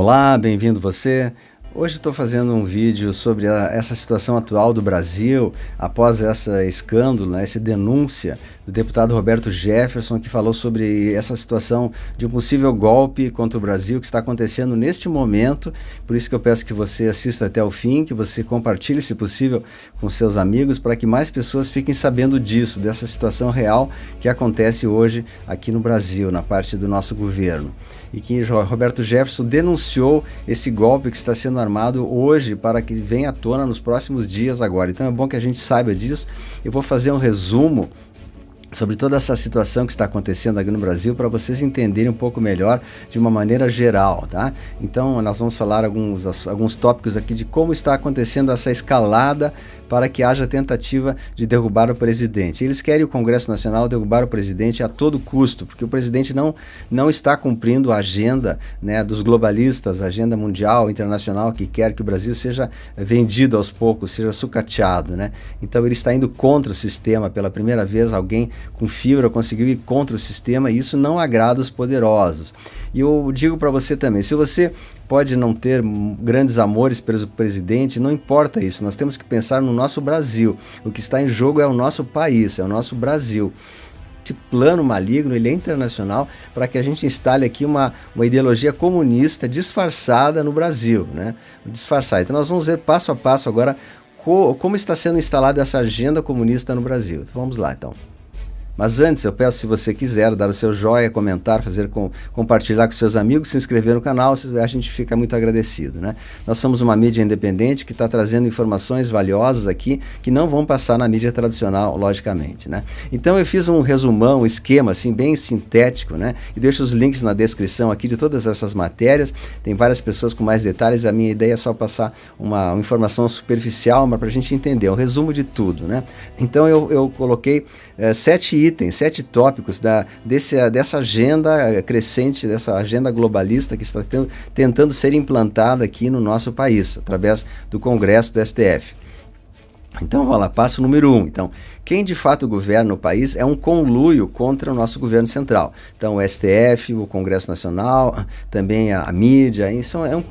Olá, bem-vindo você. Hoje estou fazendo um vídeo sobre essa situação atual do Brasil após esse escândalo, essa denúncia do deputado Roberto Jefferson, que falou sobre essa situação de um possível golpe contra o Brasil que está acontecendo neste momento. Por isso que eu peço que você assista até o fim, que você compartilhe, se possível, com seus amigos, para que mais pessoas fiquem sabendo disso, dessa situação real que acontece hoje aqui no Brasil, na parte do nosso governo. E que Roberto Jefferson denunciou esse golpe que está sendo armado hoje para que venha à tona nos próximos dias agora. Então é bom que a gente saiba disso. Eu vou fazer um resumo sobre toda essa situação que está acontecendo aqui no Brasil para vocês entenderem um pouco melhor de uma maneira geral, tá? Então nós vamos falar alguns tópicos aqui de como está acontecendo essa escalada para que haja tentativa de derrubar o presidente. Eles querem o Congresso Nacional derrubar o presidente a todo custo, porque o presidente não está cumprindo a agenda, dos globalistas, a agenda mundial, internacional, que quer que o Brasil seja vendido aos poucos, seja sucateado, Então ele está indo contra o sistema. Pela primeira vez alguém com fibra conseguiu ir contra o sistema, e isso não agrada os poderosos. E eu digo para você também, se você pode não ter grandes amores pelo presidente, não importa isso, nós temos que pensar no nosso Brasil. O que está em jogo é o nosso país, é o nosso Brasil. Esse plano maligno, ele é internacional para que a gente instale aqui uma ideologia comunista disfarçada no Brasil, Disfarçada. Então nós vamos ver passo a passo agora como está sendo instalada essa agenda comunista no Brasil. Vamos lá, então. Mas antes, eu peço, se você quiser, dar o seu joinha, comentar, compartilhar com seus amigos, se inscrever no canal, a gente fica muito agradecido, Nós somos uma mídia independente que está trazendo informações valiosas aqui, que não vão passar na mídia tradicional, logicamente, Então eu fiz um resumão, um esquema, assim, bem sintético, E deixo os links na descrição aqui de todas essas matérias. Tem várias pessoas com mais detalhes, a minha ideia é só passar uma informação superficial, mas para a gente entender, um resumo de tudo, Então eu coloquei 7 tópicos dessa agenda crescente, dessa agenda globalista que está tentando ser implantada aqui no nosso país, através do Congresso do STF. Então, vamos lá, passo número 1. Então, quem de fato governa o país é um conluio contra o nosso governo central. Então, o STF, o Congresso Nacional, também a mídia, isso é um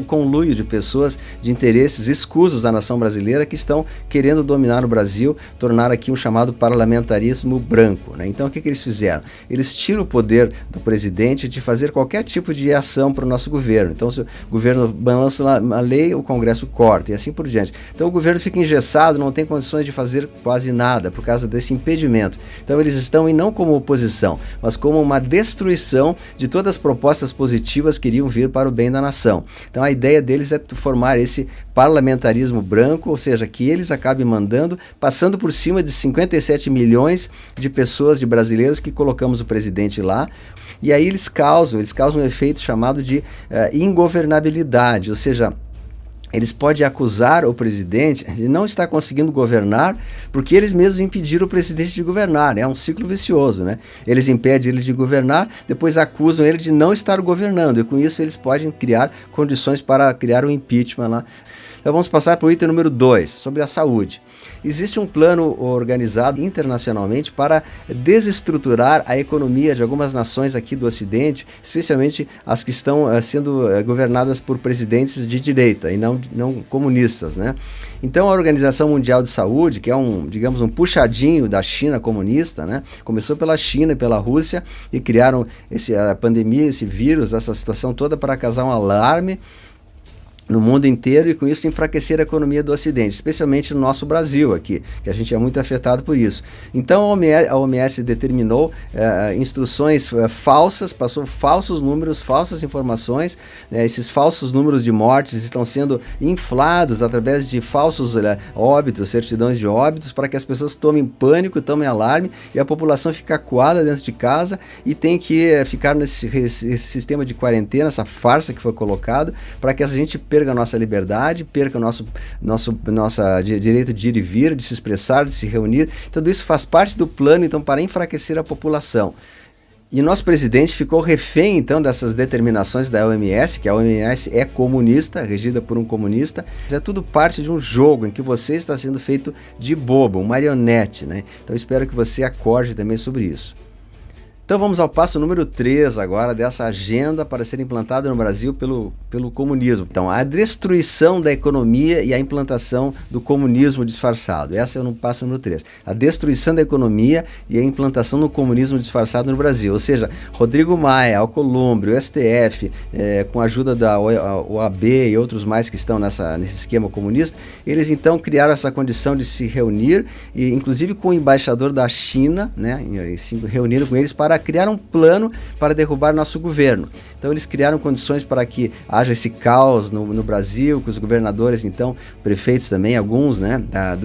conluio de pessoas de interesses escusos da nação brasileira que estão querendo dominar o Brasil, tornar aqui um chamado parlamentarismo branco, Então, o que eles fizeram? Eles tiram o poder do presidente de fazer qualquer tipo de ação para o nosso governo. Então, se o governo balança a lei, o Congresso corta e assim por diante. Então, o governo fica engessado, não tem condições de fazer quase nada por causa desse impedimento. Então eles estão, e não como oposição, mas como uma destruição de todas as propostas positivas que iriam vir para o bem da nação. Então a ideia deles é formar esse parlamentarismo branco, ou seja, que eles acabem mandando, passando por cima de 57 milhões de pessoas, de brasileiros, que colocamos o presidente lá. E aí eles causam um efeito chamado de ingovernabilidade, ou seja, eles podem acusar o presidente de não estar conseguindo governar porque eles mesmos impediram o presidente de governar, É um ciclo vicioso, Eles impedem ele de governar, depois acusam ele de não estar governando, e com isso eles podem criar condições para criar um impeachment lá. Então vamos passar para o item número 2, sobre a saúde. Existe um plano organizado internacionalmente para desestruturar a economia de algumas nações aqui do Ocidente, especialmente as que estão sendo governadas por presidentes de direita e não comunistas, Então a Organização Mundial de Saúde, que é digamos um puxadinho da China comunista, Começou pela China e pela Rússia e criaram a pandemia, esse vírus, essa situação toda para causar um alarme no mundo inteiro e com isso enfraquecer a economia do Ocidente, especialmente no nosso Brasil aqui, que a gente é muito afetado por isso. Então a OMS determinou instruções falsas, passou falsos números, falsas informações, esses falsos números de mortes estão sendo inflados através de falsos óbitos, certidões de óbitos, para que as pessoas tomem pânico, tomem alarme e a população fica acuada dentro de casa e tem que ficar nesse sistema de quarentena, essa farsa que foi colocado, para que a gente perca a nossa liberdade, perca o nosso direito de ir e vir, de se expressar, de se reunir. Tudo isso faz parte do plano, então, para enfraquecer a população. E nosso presidente ficou refém, então, dessas determinações da OMS, que a OMS é comunista, regida por um comunista. É tudo parte de um jogo em que você está sendo feito de bobo, um marionete, Então, espero que você acorde também sobre isso. Então vamos ao passo número 3 agora dessa agenda para ser implantada no Brasil pelo comunismo. Então, a destruição da economia e a implantação do comunismo disfarçado. Essa é o passo número 3. A destruição da economia e a implantação do comunismo disfarçado no Brasil. Ou seja, Rodrigo Maia, Alcolumbre, o STF, com a ajuda da OAB e outros mais que estão nesse esquema comunista, eles então criaram essa condição de se reunir, e inclusive com o embaixador da China, né, e se reuniram com eles para criar um plano para derrubar nosso governo. Então eles criaram condições para que haja esse caos no Brasil, que os governadores, então, prefeitos também, alguns, né,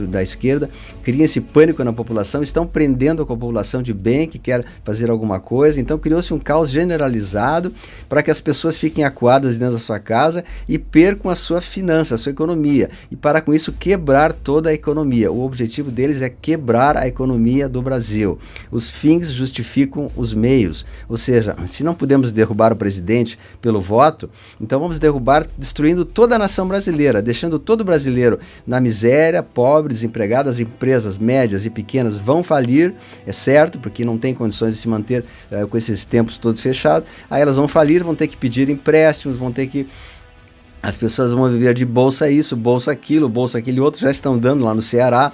da esquerda, criem esse pânico na população, estão prendendo a população de bem, que quer fazer alguma coisa. Então criou-se um caos generalizado para que as pessoas fiquem acuadas dentro da sua casa e percam a sua finança, a sua economia, e para com isso quebrar toda a economia. O objetivo deles é quebrar a economia do Brasil. Os fins justificam os meios, ou seja, se não podemos derrubar o presidente pelo voto, então vamos derrubar destruindo toda a nação brasileira, deixando todo brasileiro na miséria, pobre, desempregado. As empresas médias e pequenas vão falir, é certo, porque não tem condições de se manter com esses tempos todos fechados. Aí elas vão falir, vão ter que pedir empréstimos, as pessoas vão viver de bolsa isso, bolsa aquilo, bolsa aquele outro. Já estão dando lá no Ceará,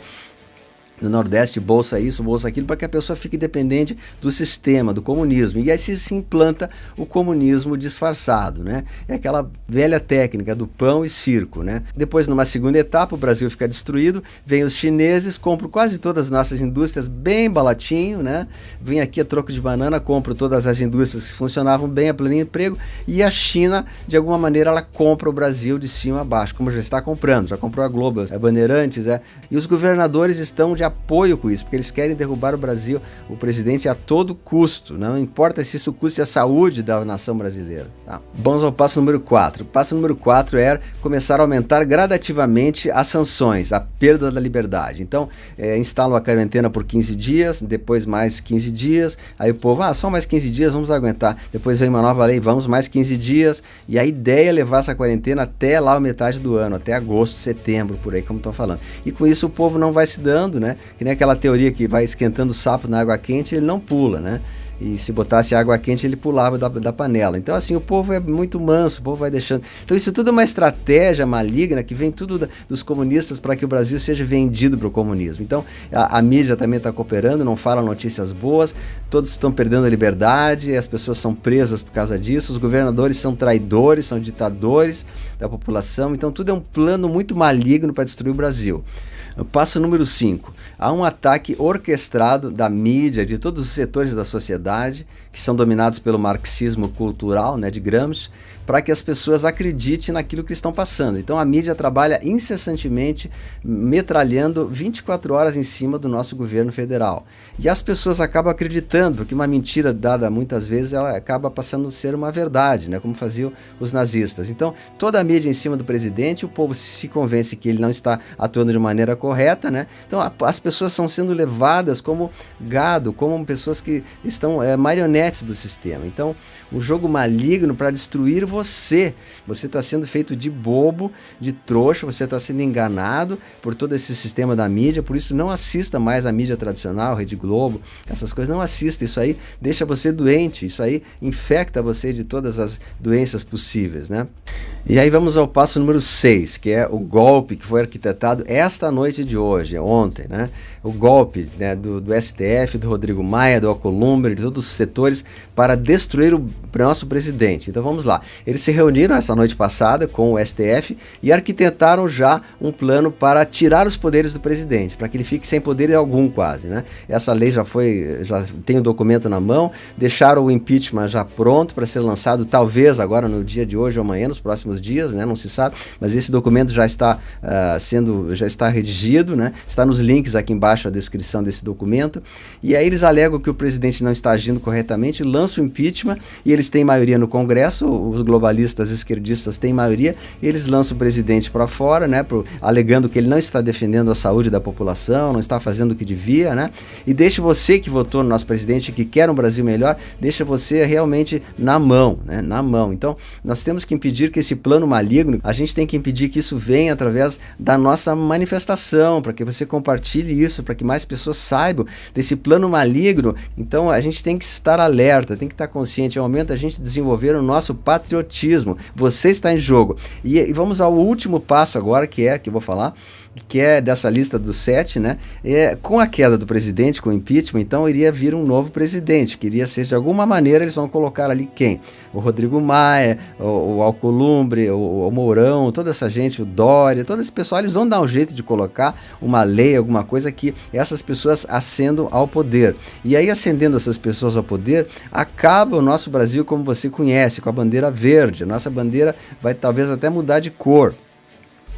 no Nordeste, bolsa isso, bolsa aquilo, para que a pessoa fique dependente do sistema, do comunismo. E aí se implanta o comunismo disfarçado, né? É aquela velha técnica do pão e circo, né? Depois, numa segunda etapa, o Brasil fica destruído, vem os chineses, compram quase todas as nossas indústrias bem baratinho, né? Vem aqui a troco de banana, compram todas as indústrias que funcionavam bem, a pleno emprego, e a China, de alguma maneira, ela compra o Brasil de cima a baixo, como já está comprando, já comprou a Globo, a Bandeirantes, e os governadores estão de apoio com isso, porque eles querem derrubar o Brasil, o presidente, a todo custo. Não importa se isso custe a saúde da nação brasileira. Tá? Vamos ao passo número 4. O passo número 4 é começar a aumentar gradativamente as sanções, a perda da liberdade. Então, instalam a quarentena por 15 dias, depois mais 15 dias, aí o povo, só mais 15 dias, vamos aguentar. Depois vem uma nova lei, vamos mais 15 dias, e a ideia é levar essa quarentena até lá a metade do ano, até agosto, setembro, por aí, como estão falando. E com isso o povo não vai se dando, né? Que nem aquela teoria que vai esquentando o sapo na água quente, ele não pula, né? E se botasse água quente, ele pulava da panela. Então, assim, o povo é muito manso, o povo vai deixando. Então, isso tudo é uma estratégia maligna que vem tudo dos comunistas para que o Brasil seja vendido para o comunismo. Então, a mídia também está cooperando, não fala notícias boas, todos estão perdendo a liberdade, as pessoas são presas por causa disso, os governadores são traidores, são ditadores da população. Então, tudo é um plano muito maligno para destruir o Brasil. Passo número 5. Há um ataque orquestrado da mídia, de todos os setores da sociedade, que são dominados pelo marxismo cultural, né, de Gramsci, para que as pessoas acreditem naquilo que estão passando. Então a mídia trabalha incessantemente, metralhando 24 horas em cima do nosso governo federal. E as pessoas acabam acreditando que uma mentira dada muitas vezes, ela acaba passando a ser uma verdade, né, como faziam os nazistas. Então toda a mídia em cima do presidente, o povo se convence que ele não está atuando de maneira correta, né? Então as pessoas estão sendo levadas como gado, como pessoas que estão marionetes do sistema. Então um jogo maligno para destruir você está sendo feito de bobo, de trouxa, você está sendo enganado por todo esse sistema da mídia. Por isso não assista mais a mídia tradicional, Rede Globo, essas coisas, não assista. Isso aí deixa você doente, isso aí infecta você de todas as doenças possíveis, né? E aí vamos ao passo número 6, que é o golpe que foi arquitetado esta noite de hoje, ontem, né? O golpe, né, do STF, do Rodrigo Maia, do Alcolumbre, de todos os setores para destruir o nosso presidente. Então vamos lá. Eles se reuniram essa noite passada com o STF e arquitetaram já um plano para tirar os poderes do presidente, para que ele fique sem poder algum quase, né? Essa lei já tem o documento na mão, deixaram o impeachment já pronto para ser lançado, talvez agora no dia de hoje ou amanhã, nos próximos dias, né? Não se sabe, mas esse documento já está já está redigido, né? Está nos links aqui embaixo a descrição desse documento, e aí eles alegam que o presidente não está agindo corretamente, lançam o impeachment, e eles têm maioria no Congresso, os globalistas esquerdistas têm maioria, e eles lançam o presidente para fora, né? Alegando que ele não está defendendo a saúde da população, não está fazendo o que devia, né? E deixa você que votou no nosso presidente, que quer um Brasil melhor, deixa você realmente na mão, né? Na mão. Então, nós temos que impedir que esse plano maligno, a gente tem que impedir que isso venha através da nossa manifestação, para que você compartilhe isso, para que mais pessoas saibam desse plano maligno. Então a gente tem que estar alerta, tem que estar consciente. É o momento da gente desenvolver o nosso patriotismo. Você está em jogo. E vamos ao último passo agora, que eu vou falar, que é dessa lista dos 7, né? Com a queda do presidente, com o impeachment, então iria vir um novo presidente, que iria ser, de alguma maneira, eles vão colocar ali quem? O Rodrigo Maia, o Alcolumbre, o Mourão, toda essa gente, o Dória, todo esse pessoal, eles vão dar um jeito de colocar uma lei, alguma coisa que essas pessoas ascendam ao poder. E aí, ascendendo essas pessoas ao poder, acaba o nosso Brasil como você conhece, com a bandeira verde. A nossa bandeira vai talvez até mudar de cor,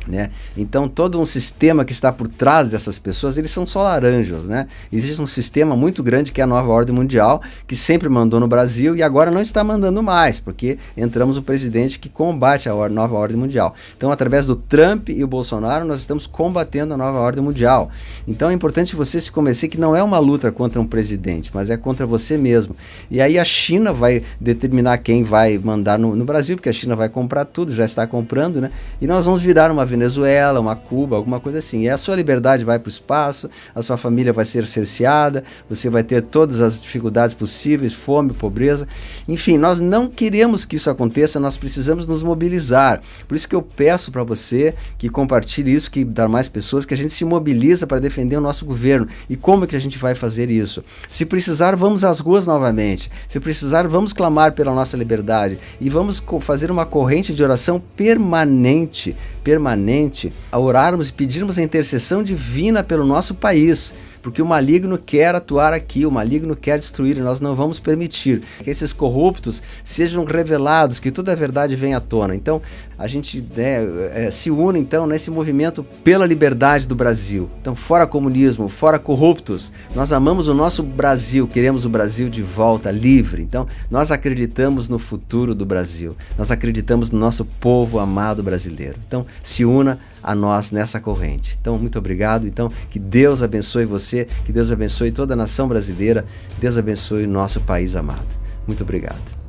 né? Então todo um sistema que está por trás dessas pessoas, eles são só laranjas, né? Existe um sistema muito grande que é a nova ordem mundial, que sempre mandou no Brasil e agora não está mandando mais, porque entramos o presidente que combate a nova ordem mundial. Então, através do Trump e o Bolsonaro, nós estamos combatendo a nova ordem mundial. Então é importante você se convencer que não é uma luta contra um presidente, mas é contra você mesmo. E aí a China vai determinar quem vai mandar no Brasil, porque a China vai comprar tudo, já está comprando, né? E nós vamos virar uma Venezuela, uma Cuba, alguma coisa assim. E a sua liberdade vai para o espaço, a sua família vai ser cerceada, você vai ter todas as dificuldades possíveis, fome, pobreza. Enfim, nós não queremos que isso aconteça, nós precisamos nos mobilizar. Por isso que eu peço para você que compartilhe isso, que dar mais pessoas, que a gente se mobiliza para defender o nosso governo. E como é que a gente vai fazer isso? Se precisar, vamos às ruas novamente. Se precisar, vamos clamar pela nossa liberdade. E vamos fazer uma corrente de oração permanente, a orarmos e pedirmos a intercessão divina pelo nosso país, porque o maligno quer atuar aqui, o maligno quer destruir, e nós não vamos permitir que esses corruptos sejam revelados, que toda a verdade venha à tona. Então, a gente se une então nesse movimento pela liberdade do Brasil. Então, fora comunismo, fora corruptos, nós amamos o nosso Brasil, queremos o Brasil de volta, livre. Então, nós acreditamos no futuro do Brasil, nós acreditamos no nosso povo amado brasileiro. Então, se una a nós nessa corrente. Então, muito obrigado. Então, que Deus abençoe você, que Deus abençoe toda a nação brasileira, Deus abençoe o nosso país amado. Muito obrigado.